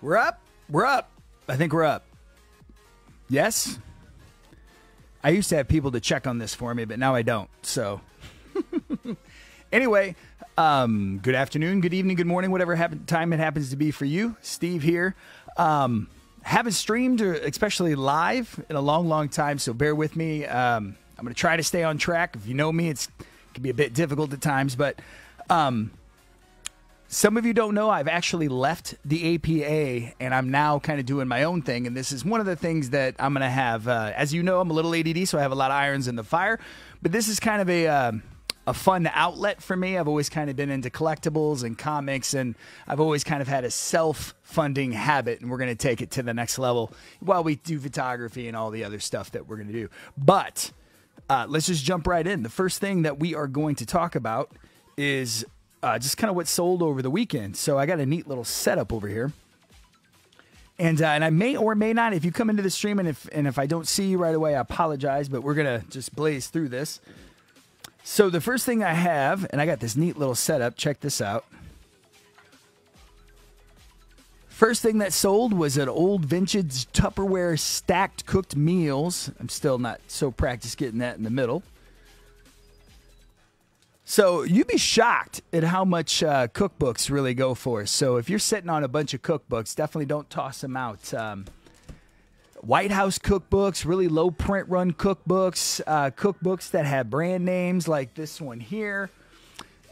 We're up. We're up. I think we're up. Yes? I used to have people to check on this for me, but now I don't. So, anyway, good afternoon, good evening, good morning, whatever time it happens to be for you. Steve here. Haven't streamed, especially live, in a long, long time, so bear with me. I'm going to try to stay on track. If you know me, it can be a bit difficult at times, but some of you don't know I've actually left the APA, and I'm now kind of doing my own thing, and this is one of the things that I'm going to have. As you know, I'm a little ADD, so I have a lot of irons in the fire, but this is kind of a fun outlet for me. I've always kind of been into collectibles and comics, and I've always kind of had a self-funding habit, and we're going to take it to the next level while we do photography and all the other stuff that we're going to do. But let's just jump right in. The first thing that we are going to talk about is just kind of what sold over the weekend. So I got a neat little setup over here. And I may or may not, if you come into the stream and if I don't see you right away, I apologize, but we're going to just blaze through this. So the first thing I have, and I got this neat little setup, check this out. First thing that sold was an old vintage Tupperware stacked cooked meals. I'm still not so practiced getting that in the middle. So you'd be shocked at how much cookbooks really go for. So if you're sitting on a bunch of cookbooks, definitely don't toss them out. White House cookbooks, really low print run cookbooks, cookbooks that have brand names like this one here,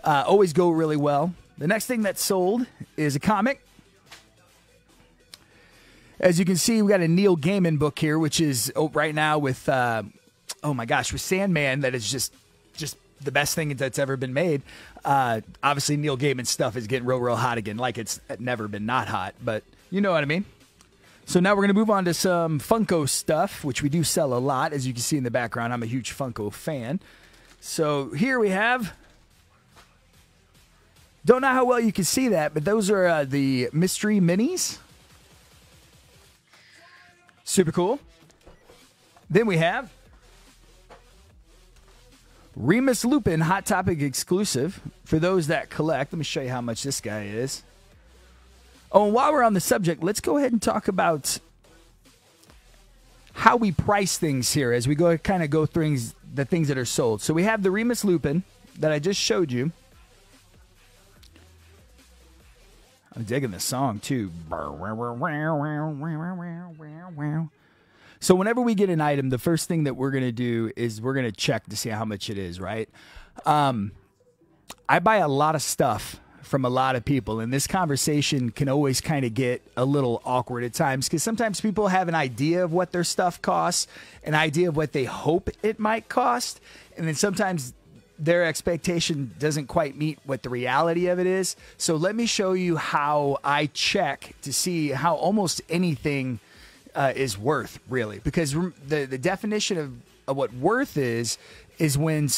always go really well. The next thing that sold is a comic. As you can see, we got a Neil Gaiman book here, which is right now with, oh my gosh, with Sandman, that is just the best thing that's ever been made. Obviously, Neil Gaiman stuff is getting real hot again, like it's never been not hot, but you know what I mean. So now we're going to move on to some Funko stuff, which we do sell a lot. As you can see in the background, I'm a huge Funko fan. So here we have, don't know how well you can see that, but those are the mystery minis. Super cool. Then we have Remus Lupin Hot Topic exclusive for those that collect. Let me show you how much this guy is. Oh, and while we're on the subject, let's go ahead and talk about how we price things here as we go through the things that are sold. So we have the Remus Lupin that I just showed you. I'm digging the song too. So whenever we get an item, the first thing that we're going to do is we're going to check to see how much it is, right? I buy a lot of stuff from a lot of people, and this conversation can always kind of get a little awkward at times because sometimes people have an idea of what their stuff costs, an idea of what they hope it might cost, and then sometimes their expectation doesn't quite meet what the reality of it is. So let me show you how I check to see how almost anything is worth, really, because the definition of what worth is when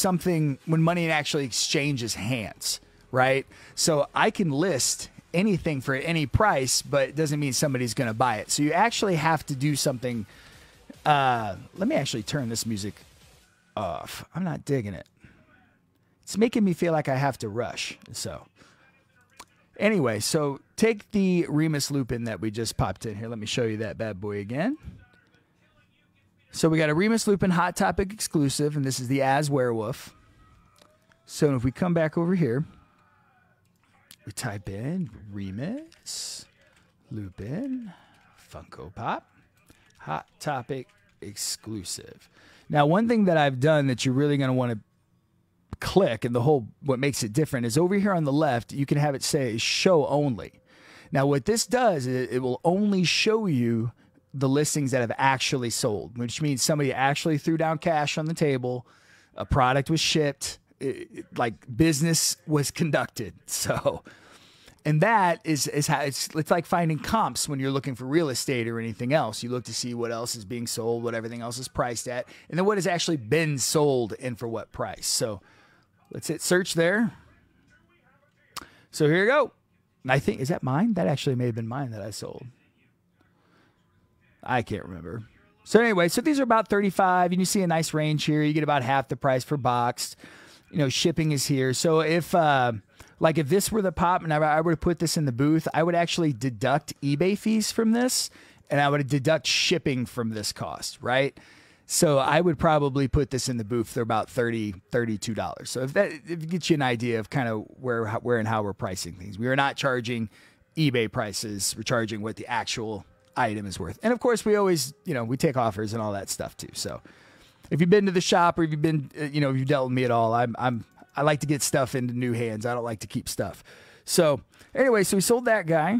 money actually exchanges hands, right? So I can list anything for any price, but it doesn't mean somebody's going to buy it. So you actually have to do something. Let me actually turn this music off. I'm not digging it. It's making me feel like I have to rush. So anyway, so take the Remus Lupin that we just popped in here. Let me show you that bad boy again. So we got a Remus Lupin Hot Topic exclusive, and this is the As Werewolf. So if we come back over here, we type in Remus Lupin Funko Pop Hot Topic exclusive. Now, one thing that I've done that you're really going to want to click, and what makes it different is over here on the left, you can have it say show only. Now what this does is it will only show you the listings that have actually sold, which means somebody actually threw down cash on the table, a product was shipped, like business was conducted. So, and that is how it's like finding comps when you're looking for real estate or anything else. You look to see what else is being sold, what everything else is priced at, and then what has actually been sold and for what price. So let's hit search there. So here you go. And I think, is that mine? That actually may have been mine that I sold. I can't remember. So anyway, so these are about $35, and you see a nice range here. You get about half the price for boxed. shipping is here. So if like if this were the pop and I were to put this in the booth, I would actually deduct eBay fees from this, and I would deduct shipping from this cost, right? So I would probably put this in the booth for about $32. So if it gets you an idea of kind of where and how we're pricing things, we are not charging eBay prices. We're charging what the actual item is worth. And of course, we always, we take offers and all that stuff too. So if you've been to the shop or if you've been, if you've dealt with me at all, I like to get stuff into new hands. I don't like to keep stuff. So anyway, so we sold that guy.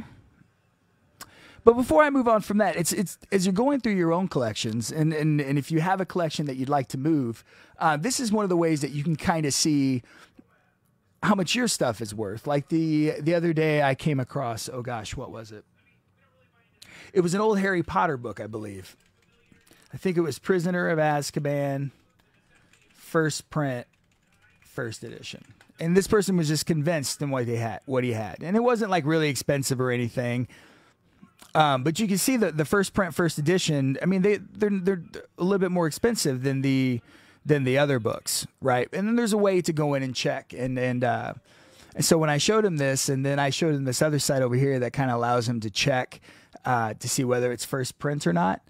But before I move on from that, it's as you're going through your own collections, and if you have a collection that you'd like to move, this is one of the ways that you can kind of see how much your stuff is worth. Like the other day, I came across, oh gosh, what was it? It was an old Harry Potter book, I believe. I think it was Prisoner of Azkaban, first print, first edition. And this person was just convinced in what he had, and it wasn't like really expensive or anything. But you can see that the first print, first edition, I mean, they're a little bit more expensive than the other books, right? And then there's a way to go in and check. And so when I showed him this, and then I showed him this other site over here that kind of allows him to check to see whether it's first print or not.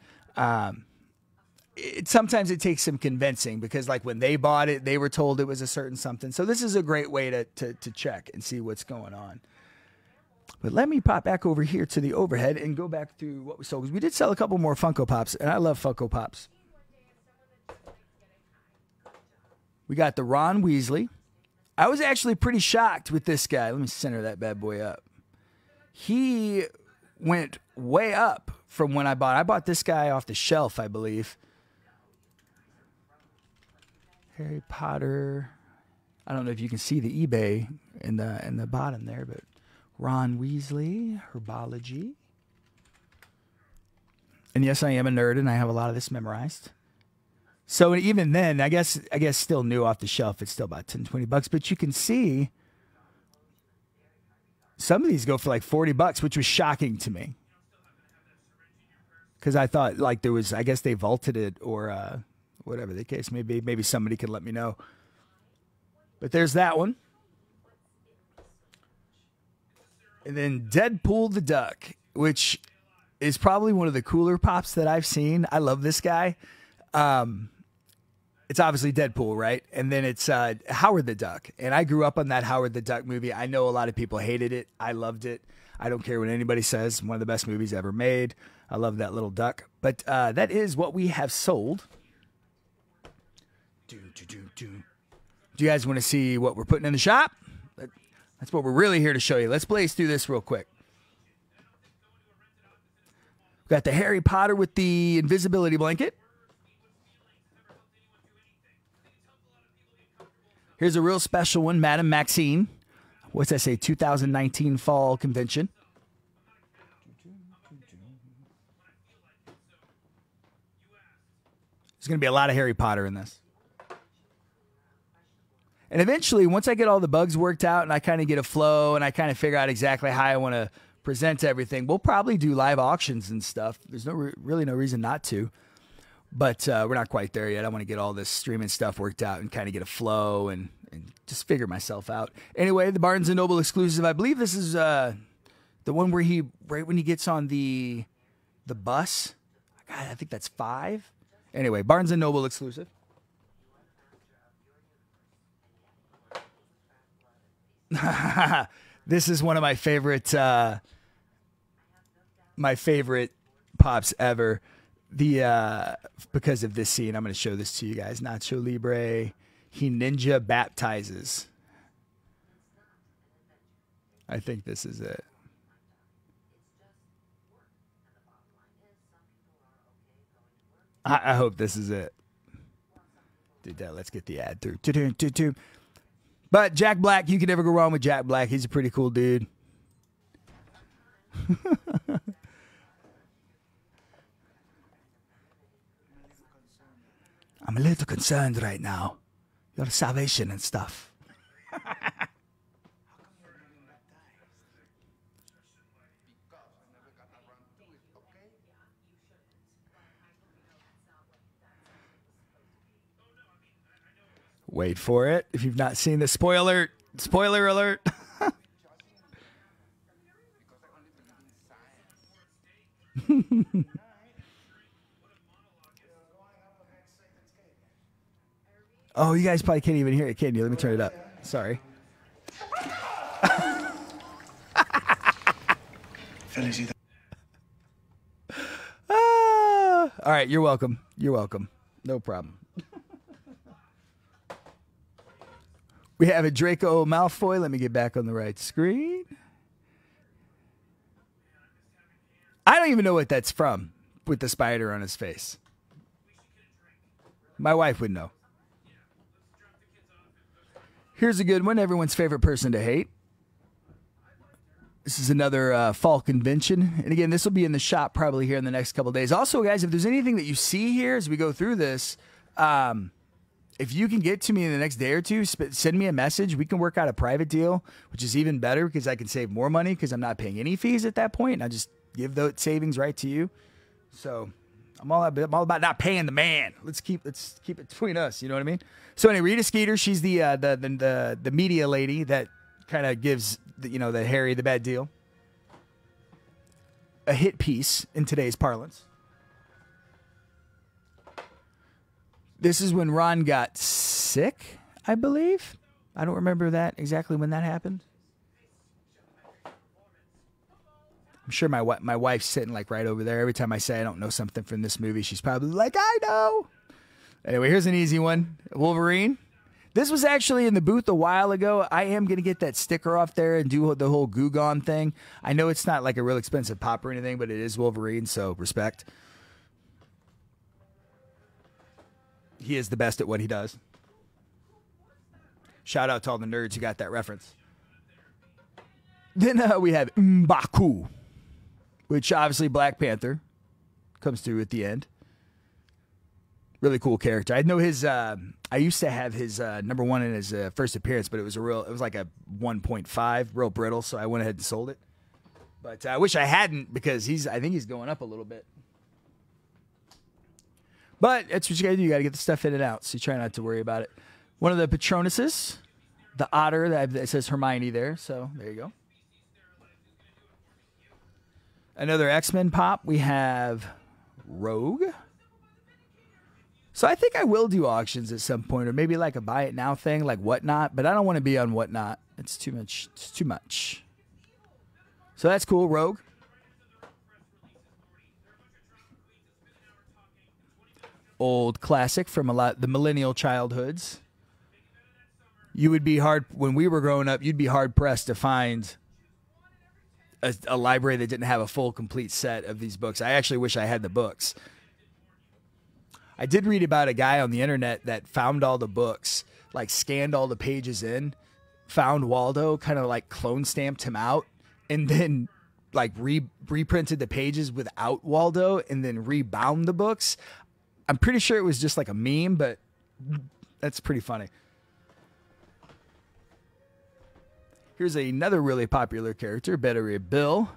Sometimes it takes some convincing because like when they bought it, they were told it was a certain something. So this is a great way to check and see what's going on. But let me pop back over here to the overhead and go back through what we sold. Because we did sell a couple more Funko Pops, and I love Funko Pops. We got the Ron Weasley. I was actually pretty shocked with this guy. Let me center that bad boy up. He went way up from when I bought. I bought this guy off the shelf, I believe. Harry Potter. I don't know if you can see the eBay in the bottom there, but Ron Weasley, Herbology. And yes, I am a nerd and I have a lot of this memorized. So even then, I guess still new off the shelf, it's still about $10-20. But you can see some of these go for like $40, which was shocking to me. Because I thought like there was, I guess they vaulted it or whatever the case may be. Maybe somebody could let me know. But there's that one. And then Deadpool the Duck, which is probably one of the cooler pops that I've seen. I love this guy. It's obviously Deadpool, right? And then it's Howard the Duck. And I grew up on that Howard the Duck movie. I know a lot of people hated it. I loved it. I don't care what anybody says. One of the best movies ever made. I love that little duck. But that is what we have sold. Do you guys want to see what we're putting in the shop? That's what we're really here to show you. Let's blaze through this real quick. We've got the Harry Potter with the invisibility blanket. Here's a real special one, Madame Maxine. What's that say? 2019 Fall Convention. There's going to be a lot of Harry Potter in this. And eventually, once I get all the bugs worked out and I kind of get a flow and I kind of figure out exactly how I want to present everything, we'll probably do live auctions and stuff. There's really no reason not to. But we're not quite there yet. I want to get all this streaming stuff worked out and kind of get a flow and just figure myself out. Anyway, the Barnes & Noble exclusive. I believe this is the one where right when he gets on the bus. God, I think that's 5. Anyway, Barnes & Noble exclusive. This is one of my favorite pops ever. Because of this scene, I'm going to show this to you guys. Nacho Libre, he ninja baptizes. I think this is it. I hope this is it. Dude, let's get the ad through. But Jack Black, you can never go wrong with Jack Black. He's a pretty cool dude. I'm a little concerned right now. Your salvation and stuff. Wait for it. If you've not seen the spoiler alert. Oh, you guys probably can't even hear it, can you? Let me turn it up. Sorry. All right, you're welcome. You're welcome. No problem. We have a Draco Malfoy. Let me get back on the right screen. I don't even know what that's from with the spider on his face. My wife would know. Here's a good one. Everyone's favorite person to hate. This is another fall convention. And again, this will be in the shop probably here in the next couple of days. Also, guys, if there's anything that you see here as we go through this, if you can get to me in the next day or two, send me a message. We can work out a private deal, which is even better because I can save more money because I'm not paying any fees at that point. And I just give those savings right to you. So I'm all about not paying the man. Let's keep it between us. You know what I mean? So anyway, Rita Skeeter, she's the media lady that kind of gives the Harry the bad deal. A hit piece in today's parlance. This is when Ron got sick, I believe. I don't remember that exactly when that happened. I'm sure my wife's sitting like right over there. Every time I say I don't know something from this movie, she's probably like, I know. Anyway, here's an easy one. Wolverine. This was actually in the booth a while ago. I am going to get that sticker off there and do the whole Goo Gone thing. I know it's not like a real expensive pop or anything, but it is Wolverine, so respect. He is the best at what he does. Shout out to all the nerds who got that reference. Then we have M'Baku, which obviously Black Panther comes through at the end. Really cool character. I know his. I used to have his number one in his first appearance, but it was like a 1.5, real brittle. So I went ahead and sold it. But I wish I hadn't because I think he's going up a little bit. But that's what you gotta do. You gotta get the stuff in and out. So you try not to worry about it. One of the Patronuses, the otter that says Hermione there. So there you go. Another X-Men pop. We have Rogue. So I think I will do auctions at some point, or maybe like a buy it now thing, like Whatnot. But I don't want to be on Whatnot. It's too much. It's too much. So that's cool, Rogue. Old classic from the millennial childhoods. You would be when we were growing up, you'd be hard pressed to find a library that didn't have a full, complete set of these books. I actually wish I had the books. I did read about a guy on the internet that found all the books, like scanned all the pages in, found Waldo, kind of like clone stamped him out, and then like reprinted the pages without Waldo and then rebound the books. I'm pretty sure it was just like a meme, but that's pretty funny. Here's another really popular character, Better Bill,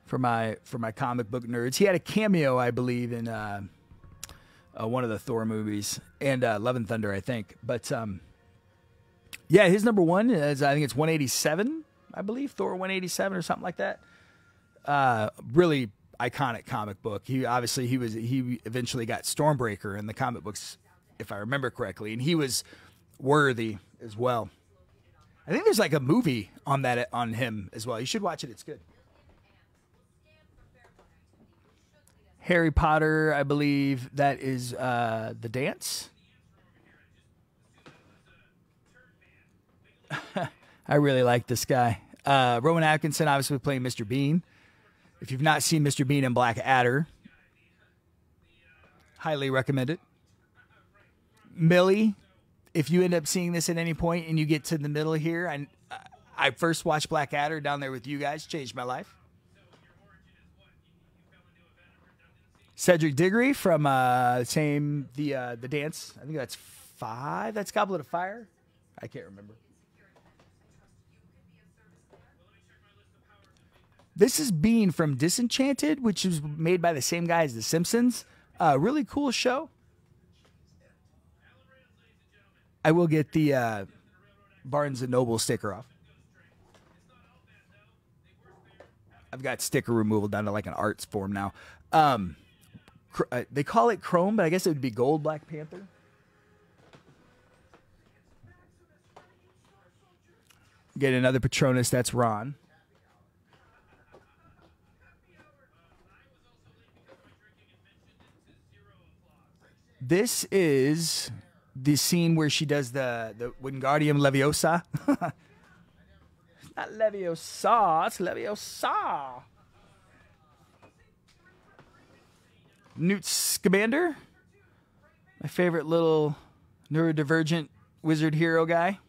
for my comic book nerds. He had a cameo, I believe, in one of the Thor movies and Love and Thunder, I think. But yeah, his number one is, I think it's 187, I believe, Thor 187 or something like that. Really iconic comic book. He eventually got Stormbreaker in the comic books, if I remember correctly, and he was worthy as well. I think there's like a movie on him as well. You should watch it. It's good. Harry Potter, I believe that is The Dance. I really like this guy. Rowan Atkinson, obviously playing Mr. Bean. If you've not seen Mr. Bean and Black Adder, highly recommend it. Millie, if you end up seeing this at any point and you get to the middle here, I first watched Black Adder down there with you guys, changed my life. Cedric Diggory from the Dance. I think that's 5. That's Goblet of Fire. I can't remember. This is Bean from Disenchanted, which was made by the same guy as The Simpsons. Really cool show. I will get the Barnes and Noble sticker off. I've got sticker removal down to like an arts form now. They call it chrome, but I guess it would be gold Black Panther. Get another Patronus. That's Ron. This is the scene where she does the Wingardium Leviosa. Not Leviosa, it's Leviosa. Newt Scamander, my favorite little neurodivergent wizard hero guy.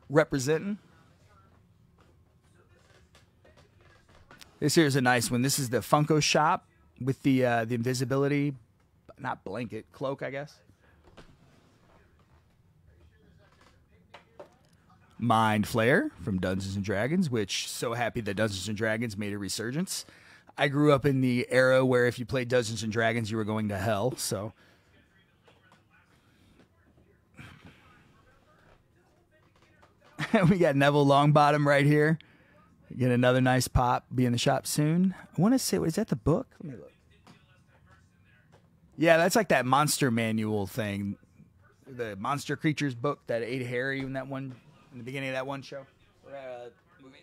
Representing. This here is a nice one. This is the Funko shop with the invisibility, not blanket, cloak, I guess. Mind Flayer from Dungeons and Dragons, which so happy that Dungeons and Dragons made a resurgence. I grew up in the era where if you played Dungeons and Dragons, you were going to hell. So we got Neville Longbottom right here. Get another nice pop. Be in the shop soon. I want to say, is that the book? Let me look. Yeah, that's like that monster manual thing. The monster creatures book that ate Harry in that one, in the beginning of that one show. Movie.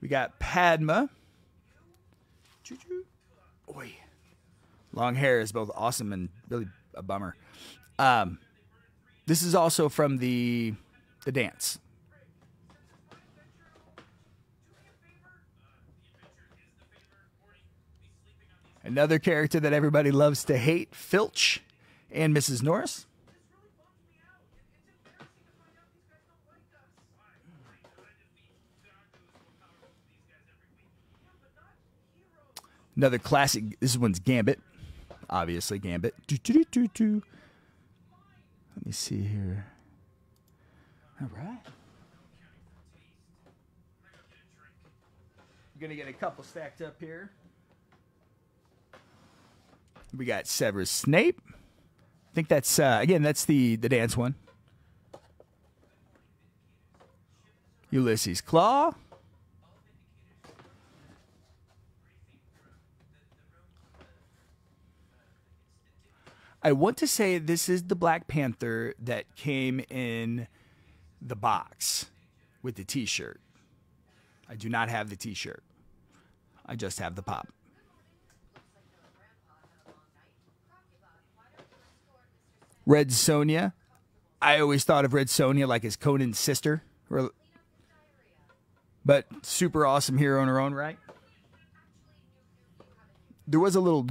We got Padma. Choo-choo. Oi. Long hair is both awesome and really a bummer. This is also from the dance. Another character that everybody loves to hate, Filch and Mrs. Norris. Another classic. This one's Gambit. Obviously, Gambit. Let me see here. All right. We're going to get a couple stacked up here. We got Severus Snape. I think that's, again, that's the dance one. Ulysses Claw. I want to say this is the Black Panther that came in the box with the t-shirt. I do not have the t-shirt. I just have the pop. Red Sonja. I always thought of Red Sonja like as Conan's sister. But super awesome hero in her own right. There was a little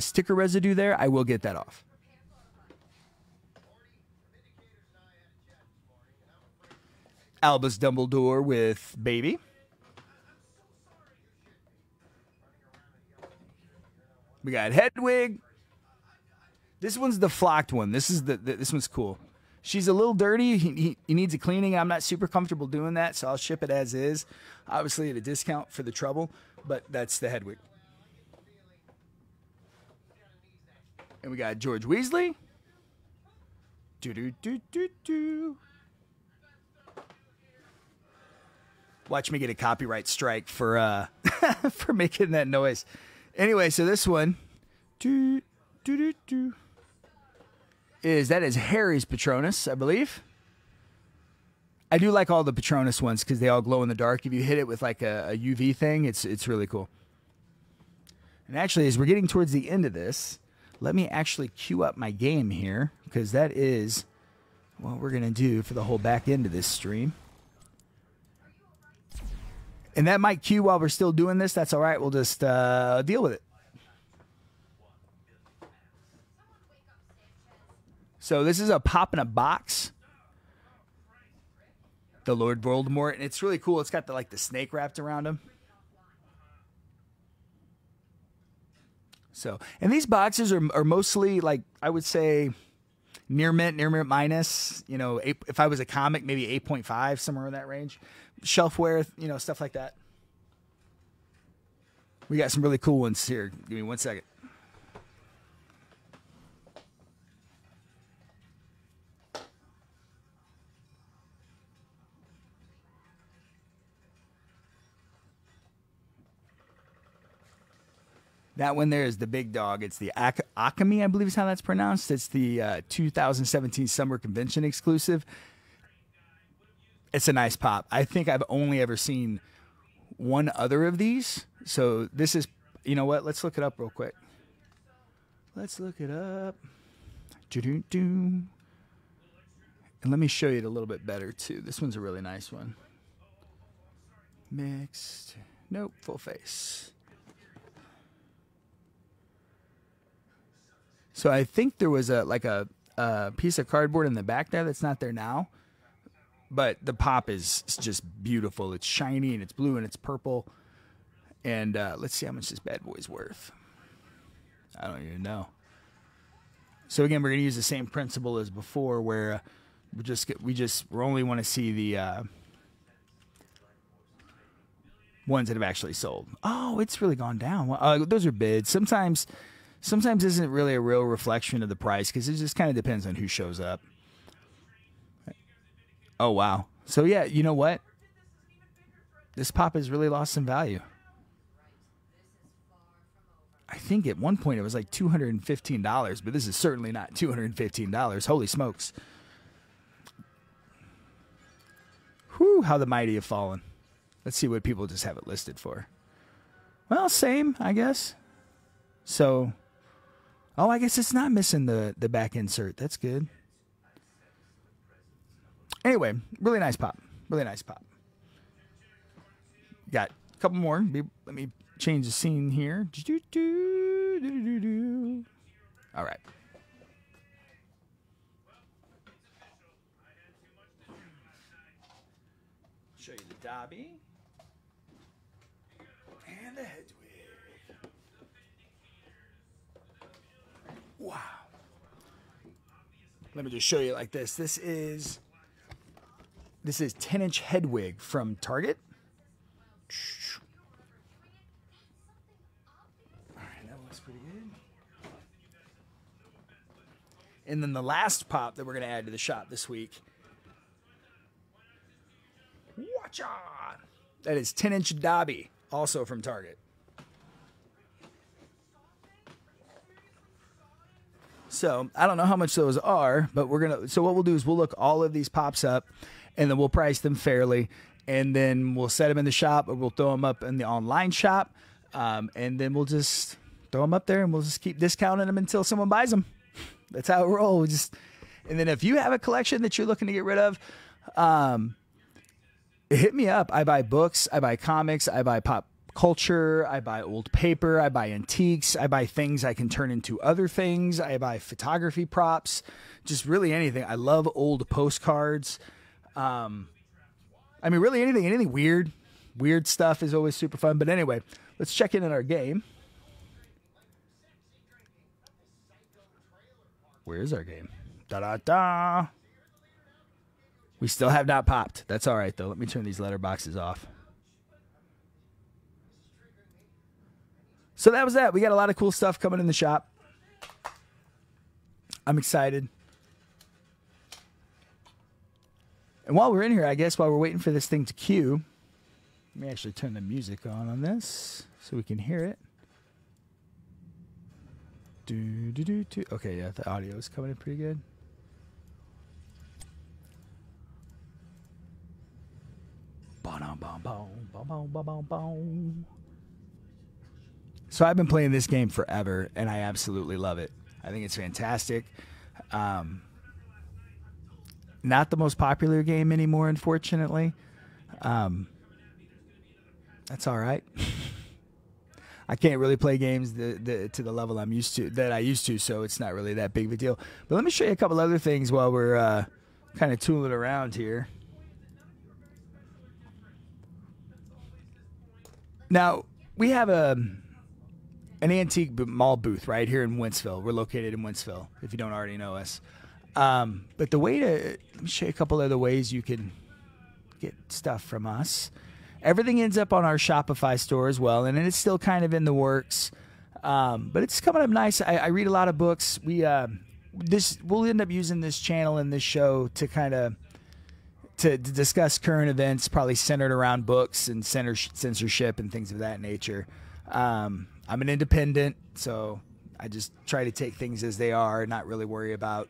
sticker residue there. I will get that off. Albus Dumbledore with Baby. We got Hedwig. This one's the flocked one. This is this one's cool. She's a little dirty. He needs a cleaning. I'm not super comfortable doing that, so I'll ship it as is. Obviously at a discount for the trouble, but that's the Hedwig. And we got George Weasley. Do. Watch me get a copyright strike for for making that noise. Anyway, so this one is Harry's Patronus, I believe. I do like all the Patronus ones because they all glow in the dark. If you hit it with like a UV thing, it's really cool. And actually, as we're getting towards the end of this, let me actually queue up my game here because that is what we're gonna do for the whole back end of this stream. And that might queue while we're still doing this. That's all right. We'll just deal with it. So this is a pop in a box. The Lord Voldemort. And it's really cool. It's got the snake wrapped around him. So, and these boxes are mostly I would say near mint minus, if I was a comic, maybe 8.5, somewhere in that range. Shelfware, stuff like that. We got some really cool ones here. Give me 1 second. That one there is the big dog. It's the Akami, I believe is how that's pronounced. It's the 2017 Summer Convention exclusive. It's a nice pop. I think I've only ever seen one other of these. So this is, you know what? Let's look it up real quick. Let's look it up. Doo-doo-doo. And let me show you it a little bit better too. This one's a really nice one. Mixed. Nope, full face. So I think there was a piece of cardboard in the back there that's not there now. But the pop is just beautiful. It's shiny and it's blue and it's purple. And let's see how much this bad boy's worth. I don't even know. So again, we're going to use the same principle as before, where we only want to see the ones that have actually sold. Oh, it's really gone down. Those are bids. Sometimes isn't really a real reflection of the price because it just kind of depends on who shows up. Oh, wow. So, yeah, you know what? This pop has really lost some value. I think at one point it was like $215, but this is certainly not $215. Holy smokes. Whew, how the mighty have fallen. Let's see what people just have it listed for. Well, same, I guess. So... oh, I guess it's not missing the back insert. That's good. Anyway, really nice pop. Really nice pop. Got a couple more. Let me change the scene here. All right. Show you the Dobby. And the Hedwig. Wow. Let me just show you like this. This is 10-inch Hedwig from Target. All right, that looks pretty good. And then the last pop that we're going to add to the shop this week. Watch out! That is 10-inch Dobby, also from Target. So I don't know how much those are, but so what we'll do is we'll look all of these pops up and then we'll price them fairly. And then we'll set them in the shop or we'll throw them up in the online shop. And then we'll just throw them up there and we'll just keep discounting them until someone buys them. That's how it rolls. And then if you have a collection that you're looking to get rid of, hit me up. I buy books, I buy comics, I buy pop culture, I buy old paper, I buy antiques, I buy things I can turn into other things, I buy photography props, just really anything. I love old postcards. I mean, really anything weird stuff is always super fun. But anyway, let's check in on our game. Where is our game? Da-da-da. We still have not popped. That's all right, though. Let me turn these letterboxes off. So that was that. We got a lot of cool stuff coming in the shop. I'm excited. And while we're in here, I guess, while we're waiting for this thing to queue, let me actually turn the music on this so we can hear it. Do-do-do-do. Okay, yeah, the audio is coming in pretty good. So I've been playing this game forever, and I absolutely love it. I think it's fantastic. Not the most popular game anymore, unfortunately. That's all right. I can't really play games to the level I used to, so it's not really that big of a deal. But let me show you a couple other things while we're kind of tooling around here. Now, we have an antique mall booth right here in Wentzville. We're located in Wentzville, if you don't already know us. But let me show you a couple other ways you can get stuff from us. Everything ends up on our Shopify store as well, and it's still kind of in the works. But it's coming up nice. I read a lot of books. We'll end up using this channel and this show to kind of to discuss current events, probably centered around books and censorship and things of that nature. I'm an independent, so I just try to take things as they are, not really worry about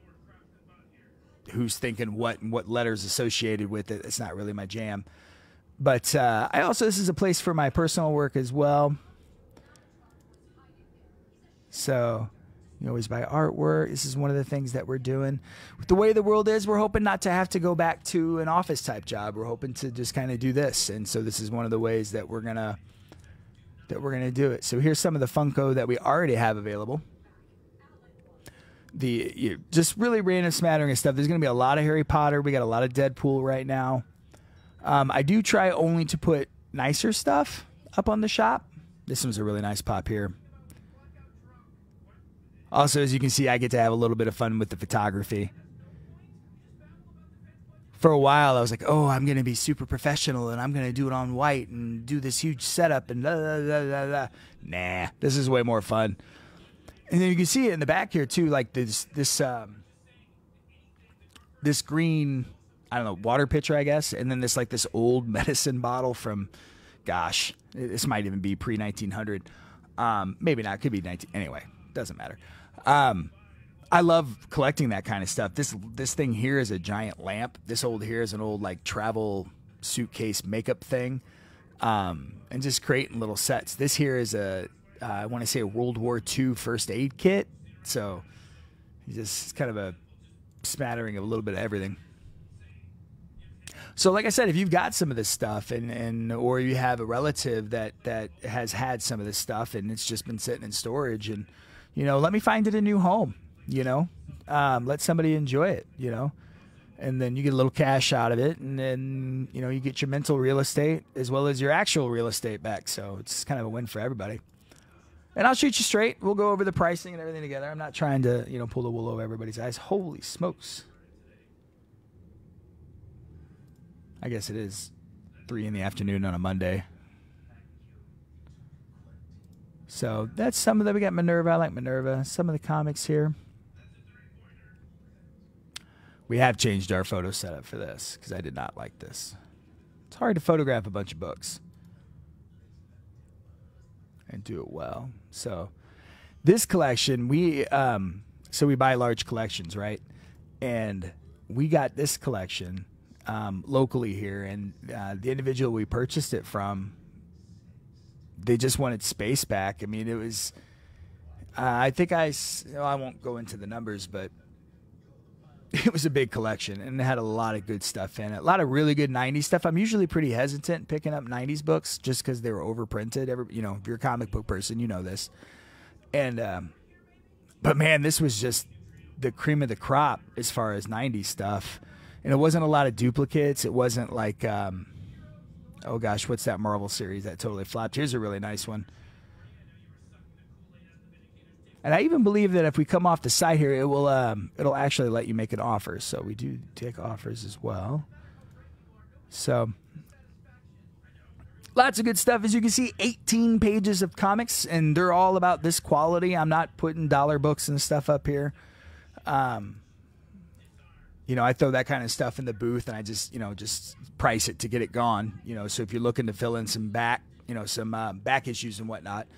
who's thinking what and what letters associated with it. It's not really my jam. But I also, this is a place for my personal work as well. So you always buy artwork. This is one of the things that we're doing. With the way the world is, we're hoping not to have to go back to an office type job. We're hoping to just kind of do this. And so this is one of the ways that we're gonna do it. So here's some of the Funko that we already have available. Just really random smattering of stuff. There's gonna be a lot of Harry Potter. We got a lot of Deadpool right now. I do try only to put nicer stuff up on the shop. This one's a really nice pop here. Also, as you can see, I get to have a little bit of fun with the photography. For a while, I was like, oh, I'm going to be super professional, and I'm going to do it on white and do this huge setup and blah, blah, blah, blah, blah. Nah, this is way more fun. And then you can see it in the back here, too, like this green, I don't know, water pitcher, I guess, and then this old medicine bottle from, gosh, this might even be pre-1900. Maybe not, could be 19, anyway, doesn't matter. I love collecting that kind of stuff. This thing here is a giant lamp. This old here is an old like travel suitcase makeup thing, and just creating little sets. This here is I want to say a World War II first aid kit. So it's kind of a smattering of a little bit of everything. So like I said, if you've got some of this stuff or you have a relative that has had some of this stuff and it's just been sitting in storage, and let me find it a new home, let somebody enjoy it, and then you get a little cash out of it, and then, you get your mental real estate as well as your actual real estate back. So it's kind of a win for everybody. And I'll shoot you straight. We'll go over the pricing and everything together. I'm not trying to, pull the wool over everybody's eyes. Holy smokes. I guess it is 3 in the afternoon on a Monday. So that's some of them. We got Minerva. I like Minerva. Some of the comics here. We have changed our photo setup for this because I did not like this. It's hard to photograph a bunch of books and do it well. So this collection, we buy large collections, right? And we got this collection locally here, and the individual we purchased it from, they just wanted space back. I mean, it was, I think I won't go into the numbers, but it was a big collection, and it had a lot of good stuff in it. A lot of really good 90s stuff. I'm usually pretty hesitant picking up 90s books just because they were overprinted. If you're a comic book person, you know this. And, but man, this was just the cream of the crop as far as 90s stuff. And it wasn't a lot of duplicates. It wasn't like, oh gosh, what's that Marvel series that totally flopped? Here's a really nice one. And I even believe that if we come off the site here, it'll actually let you make an offer. So we do take offers as well. So lots of good stuff. As you can see, 18 pages of comics, and they're all about this quality. I'm not putting dollar books and stuff up here. I throw that kind of stuff in the booth, and I just price it to get it gone. So if you're looking to fill in some back issues and whatnot,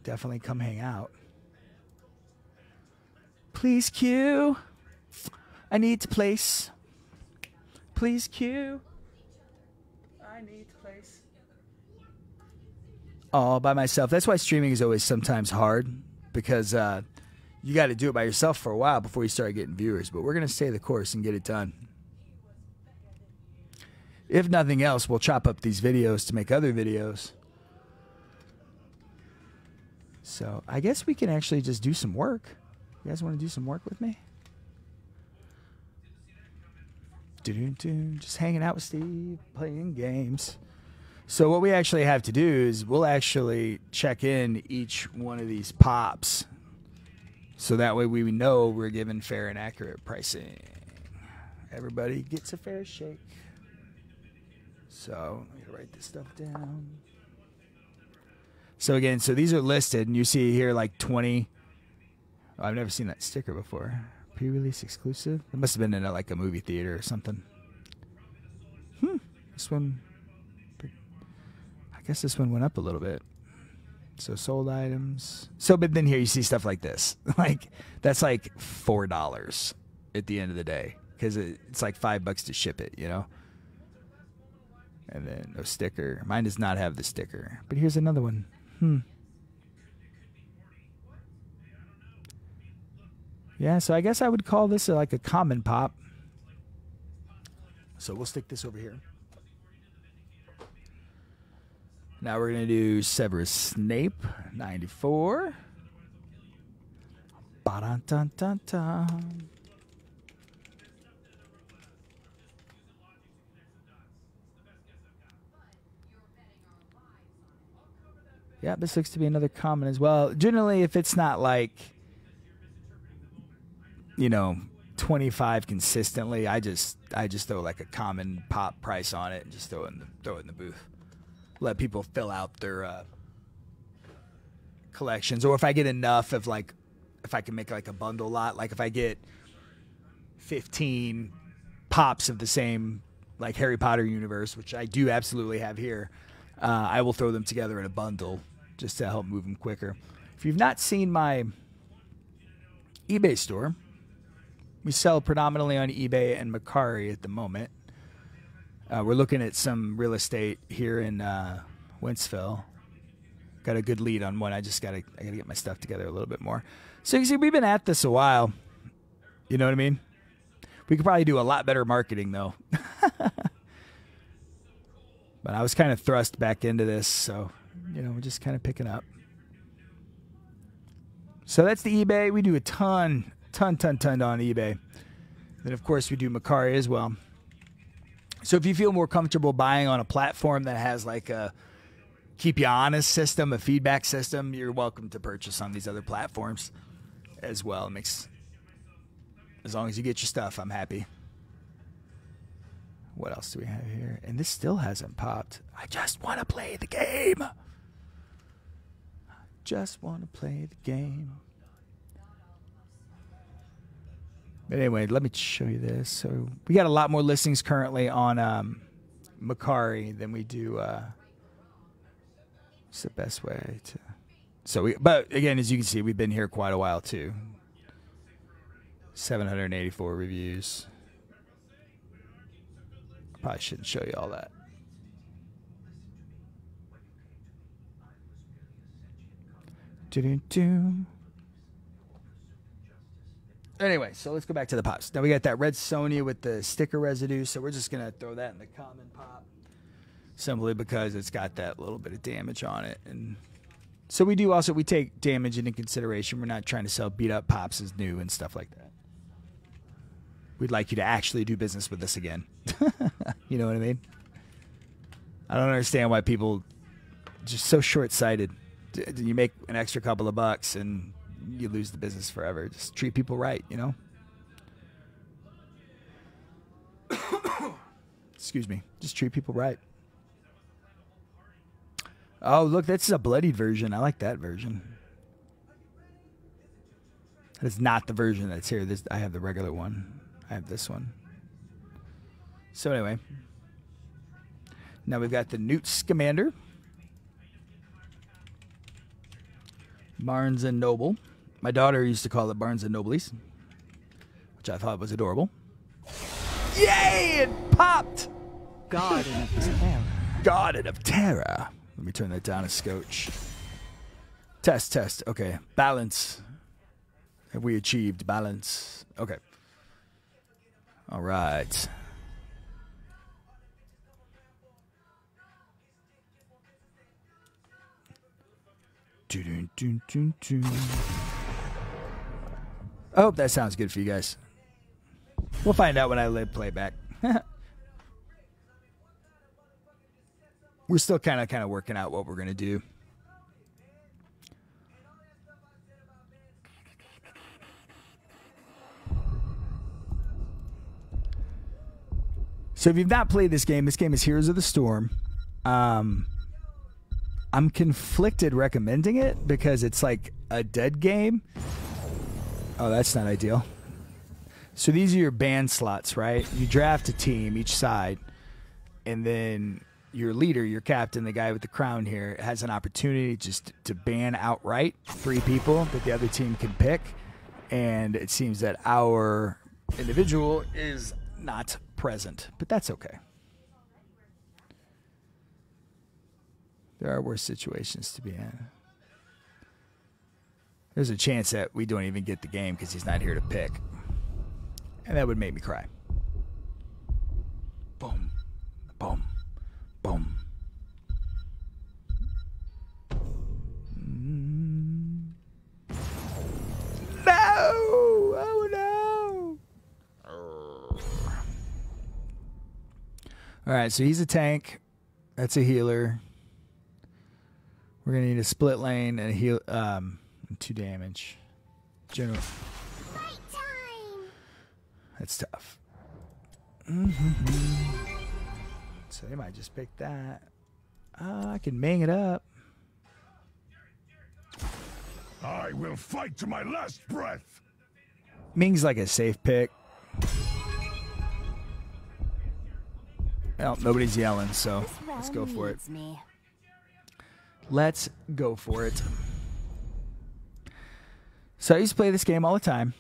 definitely come hang out. Please queue. I need to place. Please queue. I need to place. All by myself. That's why streaming is always sometimes hard, because you got to do it by yourself for a while before you start getting viewers. But we're going to stay the course and get it done. If nothing else, we'll chop up these videos to make other videos. So I guess we can actually just do some work. You guys want to do some work with me? Just hanging out with Steve, playing games. So what we actually have to do is we'll actually check in each one of these pops, so that way we know we're given fair and accurate pricing. Everybody gets a fair shake. So let me write this stuff down. So again, these are listed, and you see here like 20. Oh, I've never seen that sticker before. Pre-release exclusive. It must have been in a movie theater or something. This one, I guess this one went up a little bit. So sold items. So, but then here you see stuff like this. Like, that's like $4 at the end of the day. Because it's like $5 to ship it, you know? And then no sticker. Mine does not have the sticker. But here's another one. Yeah, so I guess I would call this like a common pop. So we'll stick this over here. Now we're going to do Severus Snape, 94. Ba-dun-dun-dun-dun. Yeah, this looks to be another common as well. Generally, if it's not like, you know, 25 consistently, I just throw like a common pop price on it and just throw it in the booth. Let people fill out their collections, or if I get enough of like, if I can make like a bundle lot, like if I get 15 pops of the same like Harry Potter universe, which I do absolutely have here, I will throw them together in a bundle just to help move them quicker. If you've not seen my eBay store, we sell predominantly on eBay and Mercari at the moment. We're looking at some real estate here in Wentzville. Got a good lead on one. I gotta get my stuff together a little bit more. So you can see we've been at this a while. You know what I mean? We could probably do a lot better marketing though. But I was kind of thrust back into this, so you know, we're just kind of picking up. So that's the eBay. We do a ton on eBay. Then of course we do Mercari as well. So if you feel more comfortable buying on a platform that has like a keep you honest system, a feedback system, you're welcome to purchase on these other platforms as well. It makes, as long as you get your stuff, I'm happy. What else do we have here? And this still hasn't popped. I just want to play the game. I just want to play the game. But anyway, let me show you this. So we got a lot more listings currently on Mercari than we do. What's the best way to? So but again, as you can see, we've been here quite a while too. 784 reviews. Probably shouldn't show you all that. Anyway, so let's go back to the pops. Now we got that red Sonya with the sticker residue, so we're just gonna throw that in the common pop, simply because it's got that little bit of damage on it. And so we take damage into consideration. We're not trying to sell beat up pops as new and stuff like that. We'd like you to actually do business with us again. You know what I mean? I don't understand why people are just so short-sighted. You make an extra couple of bucks and you lose the business forever. Just treat people right, you know? Excuse me. Just treat people right. Oh, look, that's a bloodied version. I like that version. That is not the version that's here. I have the regular one. I have this one. So anyway, now we've got the Newt Scamander, Barnes and Noble. My daughter used to call it Barnes and Noblies, which I thought was adorable. Yay! It popped! Garden of Terror. Garden of Terror. Let me turn that down a scotch. Test. Okay. Balance. Have we achieved balance? Okay. All right. I hope that sounds good for you guys. We'll find out when I play back. We're still kind of working out what we're going to do. So if you've not played this game is Heroes of the Storm. I'm conflicted recommending it because it's like a dead game. Oh, that's not ideal. So these are your band slots, right? You draft a team each side, and then your leader, your captain, the guy with the crown here, has an opportunity just to ban outright 3 people that the other team can pick. And it seems that our individual is not present, but that's okay. There are worse situations to be in. There's a chance that we don't even get the game because he's not here to pick. And that would make me cry. Boom. Boom. Boom. No! Oh no! Alright, so he's a tank. That's a healer. We're gonna need a split lane and a heal 2 damage. General. Fight time! That's tough. So they might just pick that. I can mang it up. I will fight to my last breath. Ming's like a safe pick. Well, nobody's yelling, so let's go for it. Let's go for it. So I used to play this game all the time.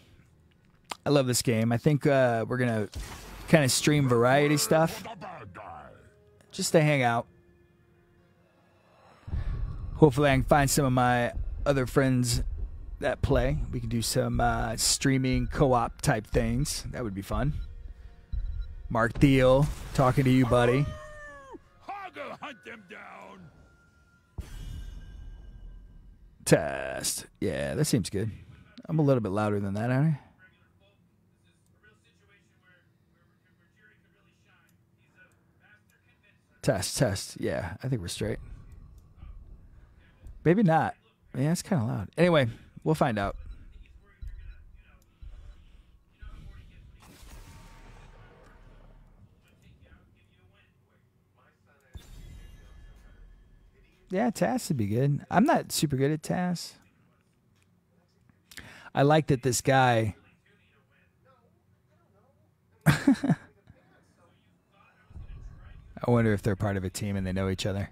I love this game. I think we're going to kind of stream variety stuff just to hang out. Hopefully I can find some of my other friends that play. We can do some streaming co-op type things. That would be fun. Mark Thiel, talking to you, buddy. I'll go hunt them down. Test. Yeah, that seems good. I'm a little bit louder than that, aren't I? Test. Yeah, I think we're straight. Maybe not. Yeah, it's kind of loud. Anyway, we'll find out. Yeah, TAS would be good. I'm not super good at TAS. I like that this guy... I wonder if they're part of a team and they know each other.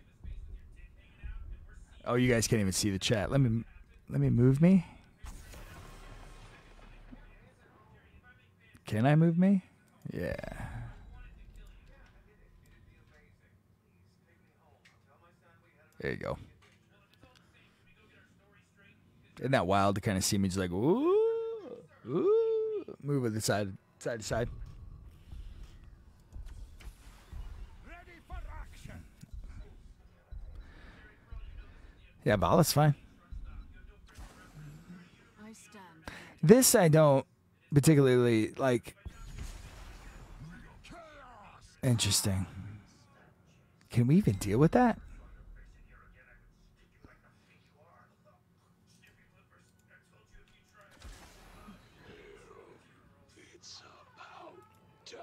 Oh, you guys can't even see the chat. Let me move me. Can I move me? Yeah. There you go. Isn't that wild to kind of see me just like, ooh, move with the side to side. Yeah, Vala's fine. This I don't particularly like. Interesting. Can we even deal with that? It's about time.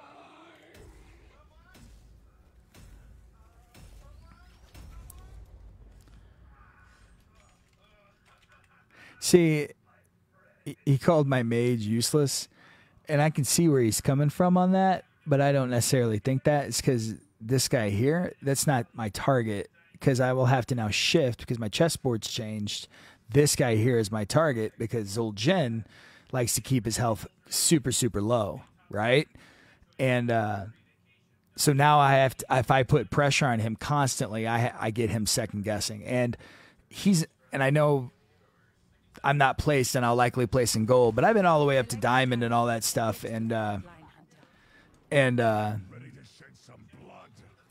See, he called my mage useless, and I can see where he's coming from on that, but I don't necessarily think that. It's because this guy here, that's not my target, because I will have to now shift because my chessboard's changed. This guy here is my target because old Jen likes to keep his health super, super low, right? And so now I have to, if I put pressure on him constantly, I get him second guessing. And I know I'm not placed, and I'll likely place in gold, but I've been all the way up to diamond and all that stuff, and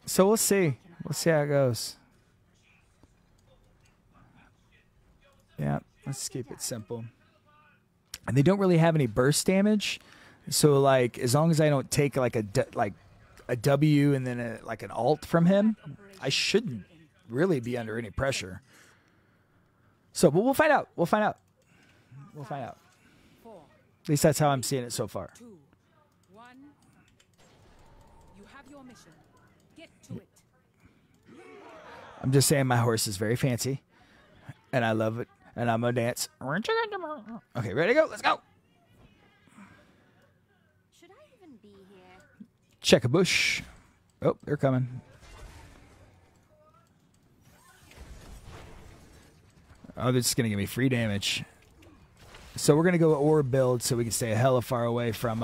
so we'll see how it goes. Yeah, let's keep it simple. And they don't really have any burst damage, so like as long as I don't take like a W and then like an alt from him, I shouldn't really be under any pressure. So, but we'll find out. We'll find out. At least that's how I'm seeing it so far. 2, 1. You have your mission. Get to it. I'm just saying my horse is very fancy, and I love it, and I'm gonna dance. Okay, ready to go? Let's go. Should I even be here? Check a bush. Oh, they're coming. Oh, this is going to give me free damage. So we're going to go orb build so we can stay a hella far away from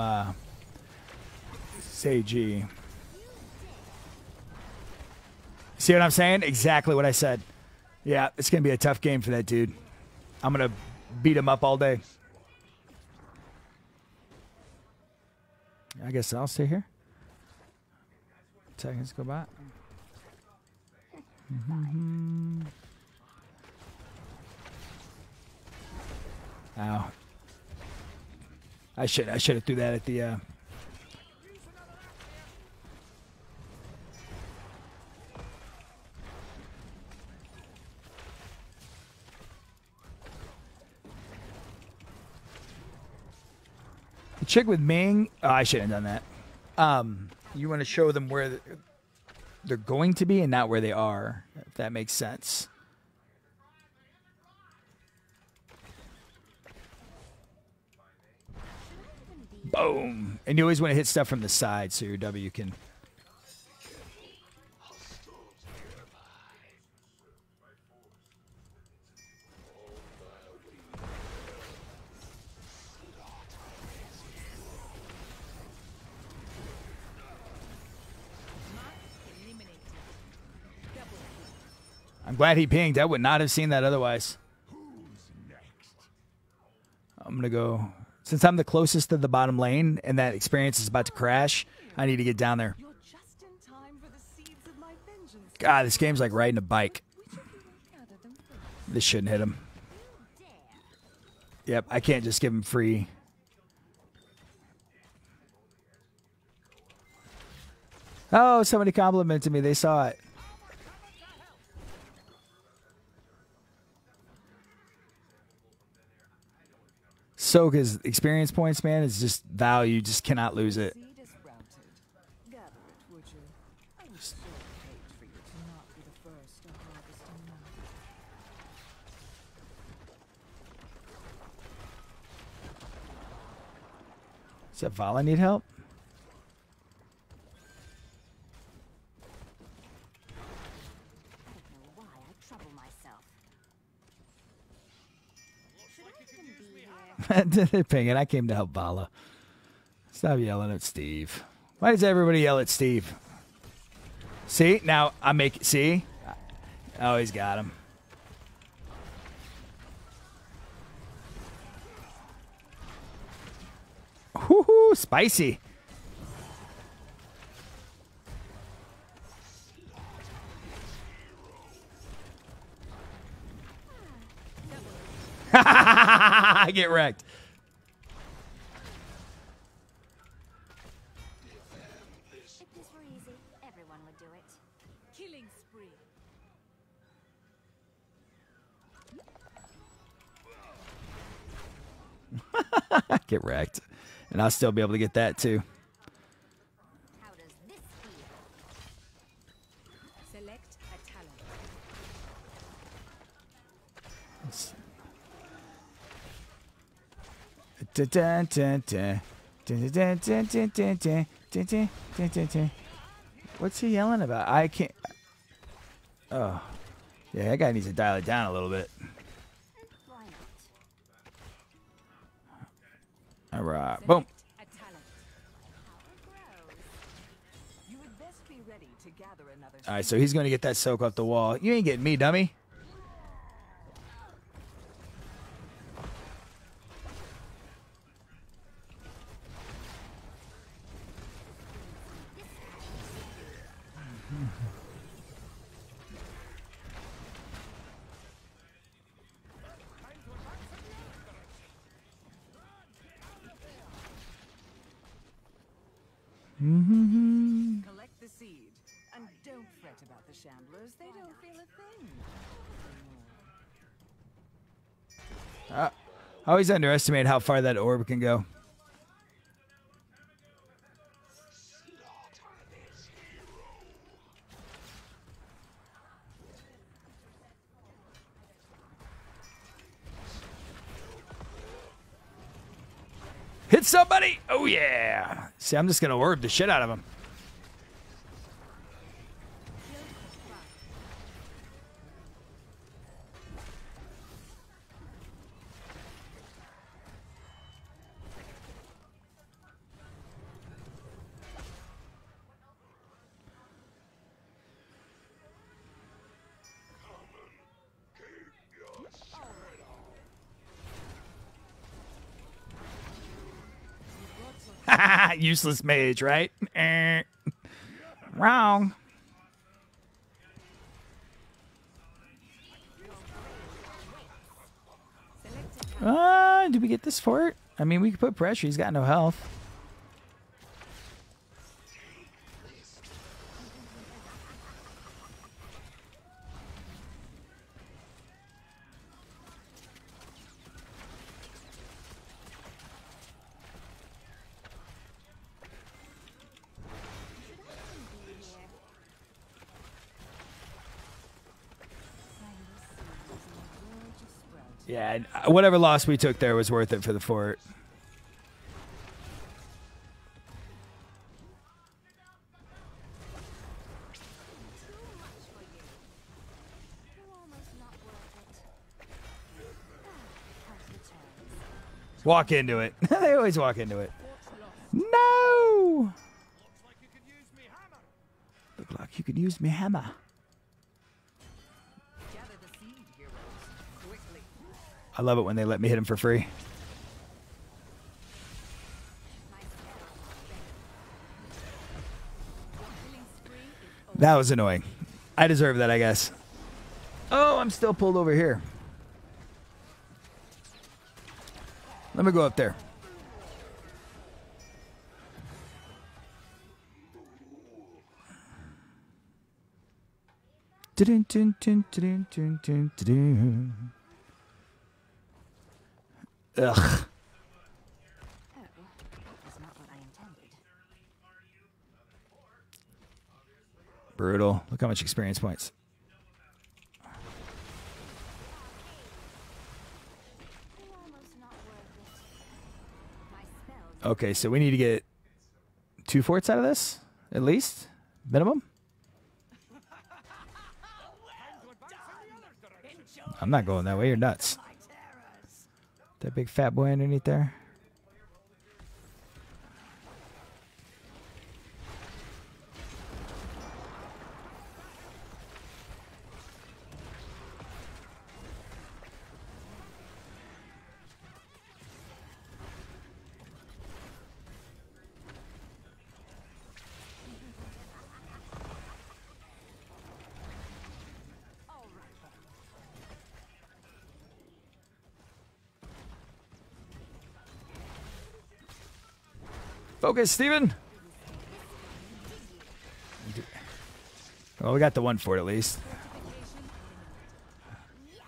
Seiji. See what I'm saying? Exactly what I said. Yeah, it's going to be a tough game for that dude. I'm going to beat him up all day. I guess I'll stay here. Seconds go by. Ow. I should have threw that at the the chick with Ming. Oh, I shouldn't have done that. You want to show them where they're going to be and not where they are, if that makes sense. Boom. And you always want to hit stuff from the side so your W can... I'm glad he pinged. I would not have seen that otherwise. I'm going to go... Since I'm the closest to the bottom lane and that experience is about to crash, I need to get down there. God, this game's like riding a bike. This shouldn't hit him. Yep, I can't just give him free. Oh, somebody complimented me. They saw it. So, because experience points, man, is just value. You just cannot lose it. Does that Vala need help? Ping it. I came to help Vala. Stop yelling at Steve. Why does everybody yell at Steve? See? Now I make it. See? Oh, he's got him. Whoo-hoo, spicy. I get wrecked. If this were easy, everyone would do it. Killing spree. Get wrecked. And I'll still be able to get that too. How does this feel? Select a talent. What's he yelling about? I can't. Oh. Yeah, that guy needs to dial it down a little bit. Why not? All right. Boom. A talent. You would best be ready to gather another. All right, so he's going to get that soak off the wall. You ain't getting me, dummy. Collect the seed, and don't fret about the shamblers. They don't feel a thing. I always underestimate how far that orb can go. Hit somebody! Oh, yeah. See, I'm just going to orb the shit out of him. Useless mage, right? Wrong. Did we get this fort? I mean, we could put pressure. He's got no health. Yeah, whatever loss we took there was worth it for the fort. Walk into it. They always walk into it. No! Look like you could use me hammer. I love it when they let me hit him for free. That was annoying. I deserve that, I guess. Oh, I'm still pulled over here. Let me go up there. Ugh. That's not what I intended. Brutal. Look how much experience points. Okay, so we need to get 2 forts out of this, at least, minimum. I'm not going that way. You're nuts. That big fat boy underneath there. Focus, Steven. Well, we got the 1 fort at least. Yes,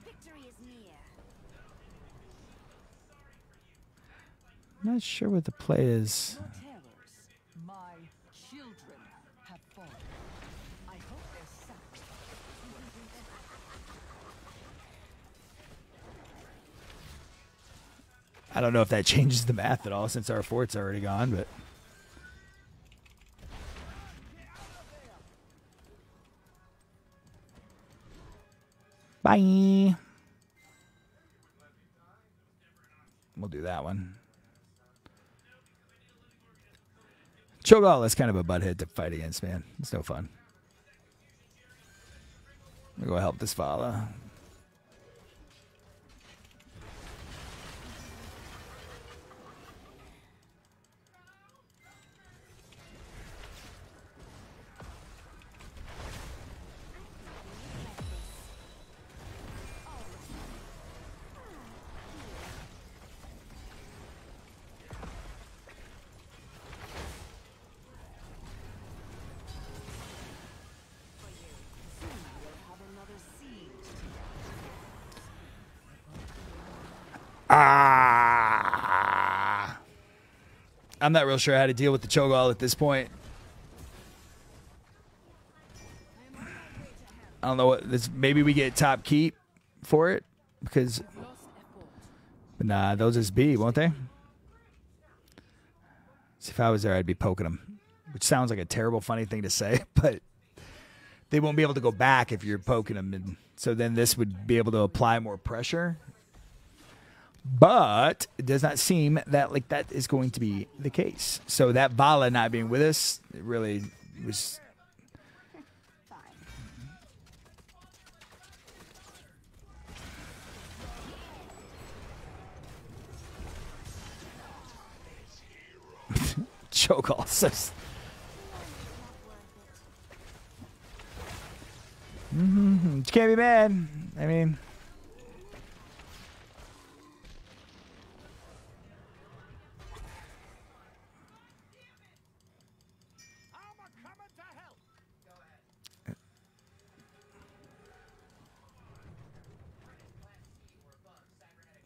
victory is near. I'm not sure what the play is. Your terrors, my children, have fallen. I hope they're satisfied. I don't know if that changes the math at all since our fort's already gone, but... Bye. We'll do that one. Cho'Gall is kind of a butthead to fight against, man. It's no fun. I'm going to go help this fella. Ah! I'm not real sure how to deal with the Cho'Gall at this point. I don't know what this. Maybe we get top keep for it because. But nah, they'll just be, won't they? See, if I was there, I'd be poking them, which sounds like a terrible, funny thing to say, but they won't be able to go back if you're poking them, and so then this would be able to apply more pressure. But it does not seem that like that is going to be the case. So that Vala not being with us, it really was. Cho'Gall. So, you can't be mad. I mean,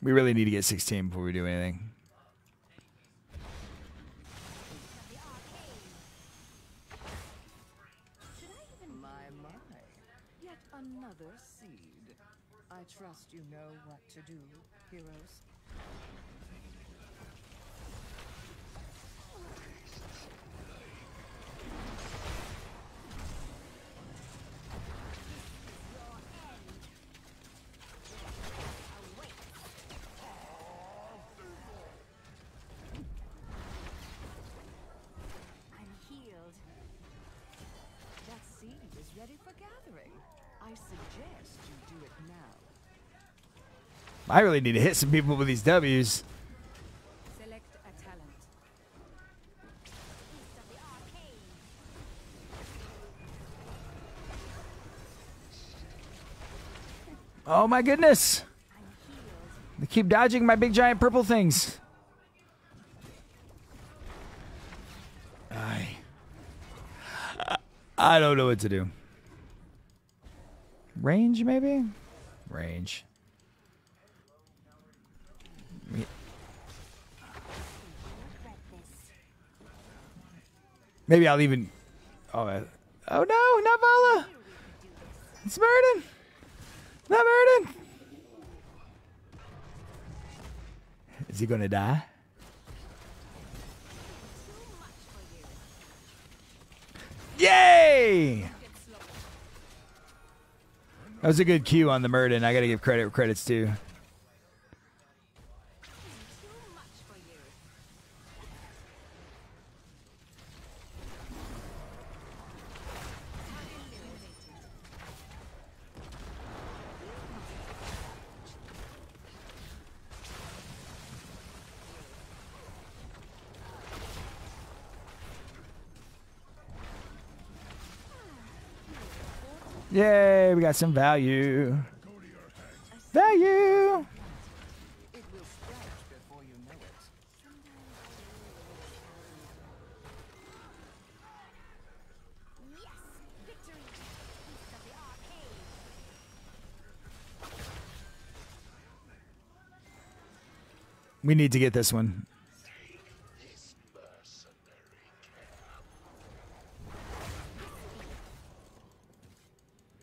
we really need to get 16 before we do anything. My. Yet another seed. I trust you know what to do, heroes. I'm healed. That seed is ready for gathering. I suggest you do it now. I really need to hit some people with these W's. Select a talent. East of the arcade. Oh my goodness. I'm healed. They keep dodging my big giant purple things. I don't know what to do. Range, maybe? Range. Regret this. Maybe I'll even... Oh no, not Vala! It's Murden! Not Murden! Is he gonna die? Yay! That was a good cue on the Murden. I gotta give credit where credit's due. Too much for you. Yay, we got some value. Value! It will sprout before you know it. Yes! Victory! East of the arcade. We need to get this one.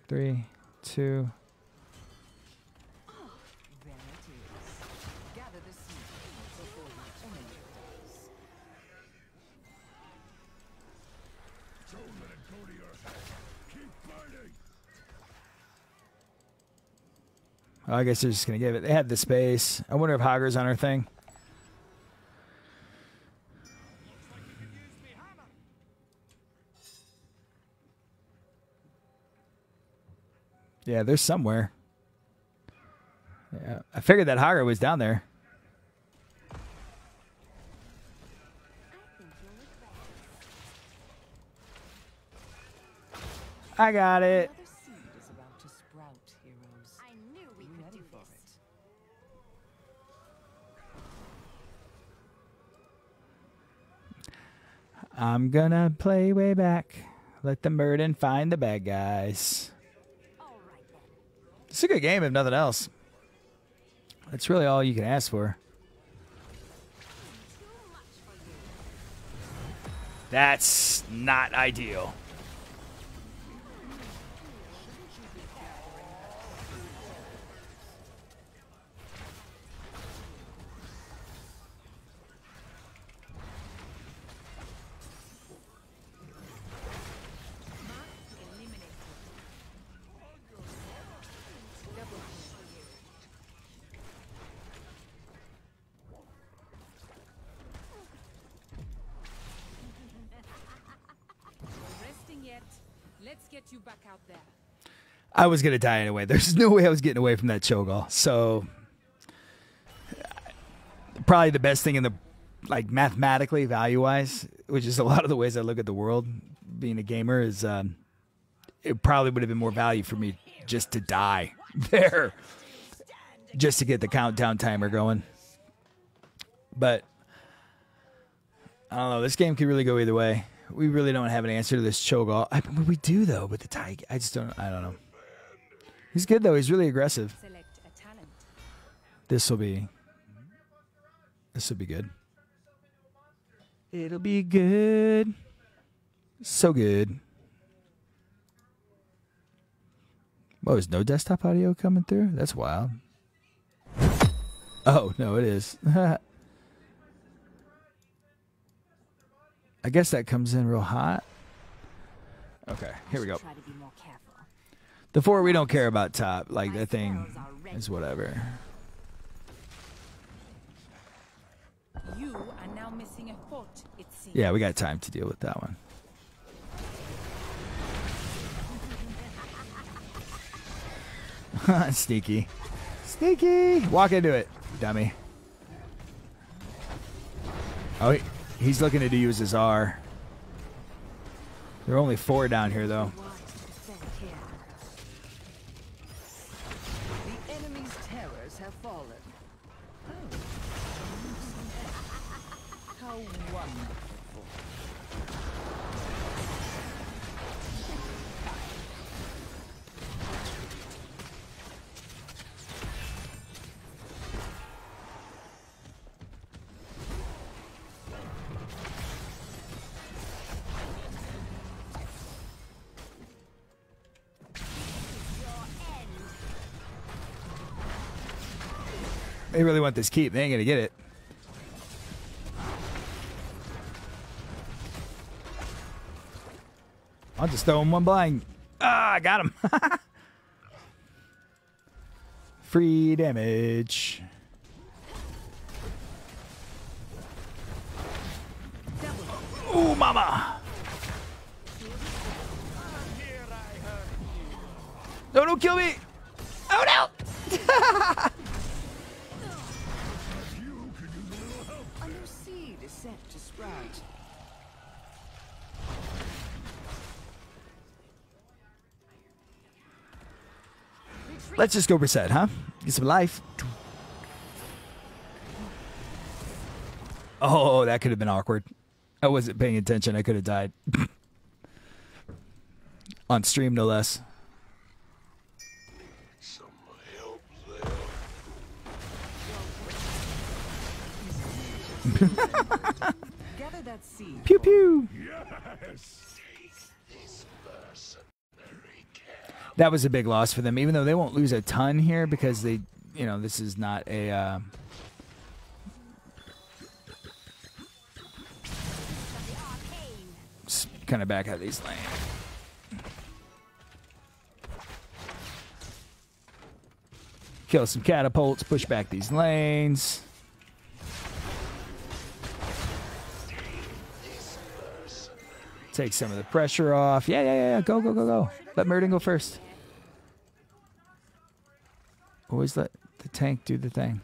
Three, two. There it is. Gather the seed before the enemy does. Don't let it go to your head. Keep burning. Oh, I guess they're just gonna give it. They had the space. I wonder if Hager's on her thing. Yeah, there's somewhere. Yeah, I figured that Hager was down there. I think you'll regret this. I got it. Another seed is about to sprout, heroes. I knew we Be could ready do for this. it. I'm gonna play way back. Let the Murden find the bad guys. All right then. It's a good game, if nothing else. That's really all you can ask for. Too much for you. That's not ideal. Resting yet? Let's get you back out there. I was gonna die anyway. There's no way I was getting away from that Cho'Gall. So probably the best thing in the like mathematically, value-wise, which is a lot of the ways I look at the world, being a gamer, is it probably would have been more value for me just to die there, just to get the countdown timer going. But I don't know. This game could really go either way. We really don't have an answer to this Cho'Gall. I mean, we do though with the Tiger. I don't know. He's good though. He's really aggressive. Select a talent. This will be good. It'll be good. So good. Oh, there's no desktop audio coming through? That's wild. Oh, no, it is. I guess that comes in real hot. Okay, here we go. Try to be more careful. The 4 we don't care about top. Like, that thing is whatever. You are now missing a foot, it seems. Yeah, we got time to deal with that one. Sneaky. Sneaky! Walk into it, dummy. Oh, he's looking to use his R. There are only 4 down here, though. The enemy's terrors have fallen. Oh. How wonderful. They really want this keep. They ain't gonna get it. I'll just throw him one blind. Ah, I got him. Free damage. Ooh, mama. No, don't kill me. Oh, no. A new seed is set to sprout. Let's just go reset, huh? Get some life. Oh, that could have been awkward. I wasn't paying attention. I could have died. On stream, no less. Some help there. Gather that seed. Pew pew. Yes. Take this mercenary cat. That was a big loss for them, even though they won't lose a ton here because they, you know, this is not a. Kind of back out of these lanes. Kill some catapults, push back these lanes. Take some of the pressure off. Yeah. Go. Let Murden go first. Always let the tank do the thing.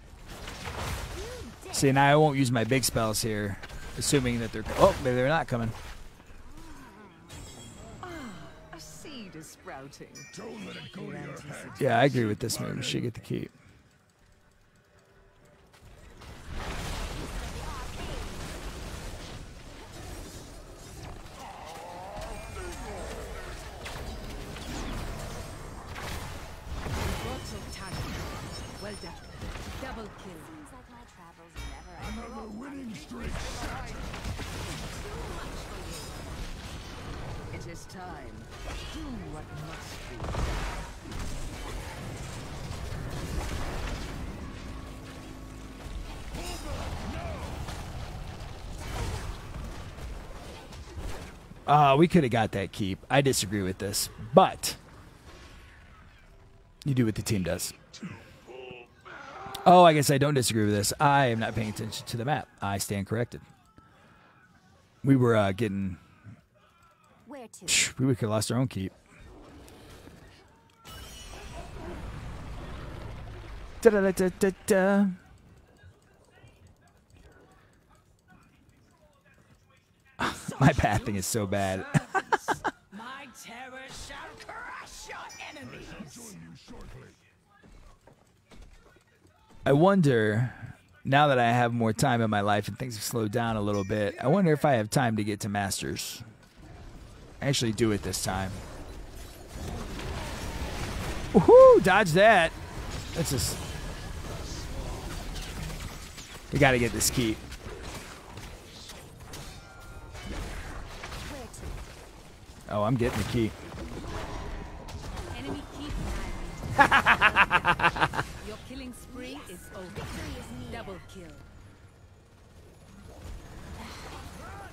See, now I won't use my big spells here, assuming that they're... Oh, maybe they're not coming. A seed is sprouting. Don't let it go to your head. Yeah, I agree with this move. We should get the keep. Well done. Double kill. Seems like my travels never end. Another winning streak set. It is time. Do what must be. We could have got that keep. I disagree with this, but you do what the team does. Oh, I guess I don't disagree with this. I am not paying attention to the map. I stand corrected. We were getting... Where to? We could have lost our own keep. Da-da-da-da-da-da. My pathing is so bad. My terror shall crush your enemies. Join you shortly. I wonder, now that I have more time in my life and things have slowed down a little bit, I wonder if I have time to get to Masters. I actually do it this time. Woohoo! Dodge that. That's just... We gotta get this key. Oh, I'm getting the key. Enemy keep landing. Your killing spree is over. Double kill.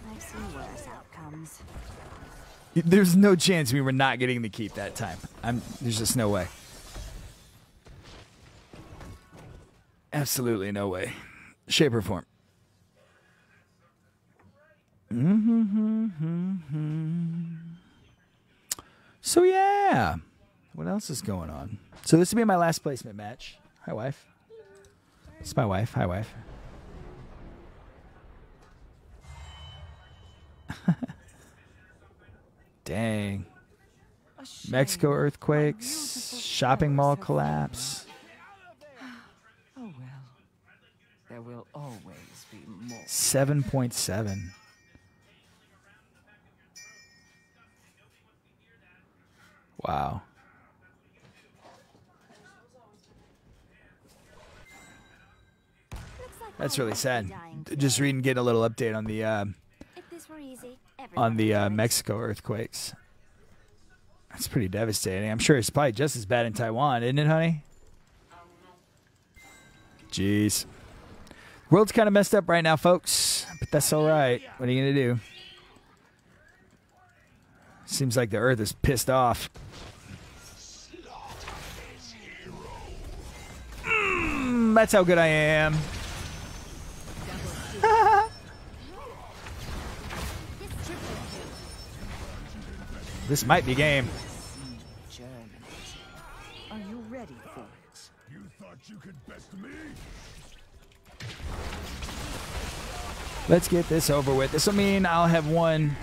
I've seen worse outcomes. There's no chance we were not getting the keep that time. There's just no way. Absolutely no way. Shape or form. So yeah, what else is going on? So this will be my last placement match. Hi, wife. It's my wife. Hi, wife. Dang. Mexico earthquakes, shopping mall collapse. Oh well. There will always be more. 7.7. Wow. That's really sad. Just reading, getting a little update on the If this were easy, everyone would do it. Mexico earthquakes. That's pretty devastating. I'm sure it's probably just as bad in Taiwan, isn't it, honey? Jeez. World's kind of messed up right now, folks, but that's all right. What are you gonna do? Seems like the Earth is pissed off. That's how good I am. This might be game. Are you ready for it? You thought you could best me? Let's get this over with. This will mean I'll have won.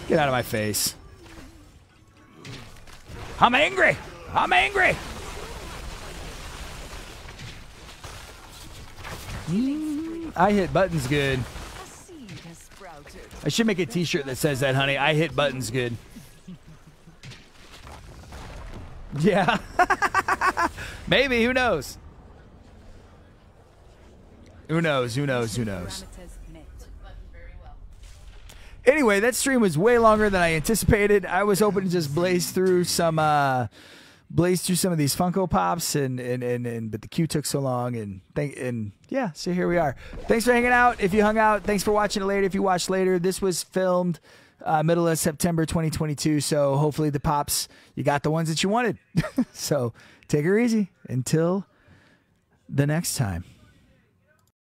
Get out of my face. I'm angry. I'm angry. I hit buttons good. A seed has sprouted. I should make a t-shirt that says that, honey. I hit buttons good. Yeah. Maybe. Who knows? Who knows? Who knows? Who knows? Parameters met. Anyway, that stream was way longer than I anticipated. I was hoping to just blaze through some of these Funko Pops, and but the queue took so long, and yeah, so here we are. Thanks for hanging out. If you hung out, thanks for watching it later. If you watched later, this was filmed middle of September 2022. So hopefully the Pops, you got the ones that you wanted. So take her easy until the next time.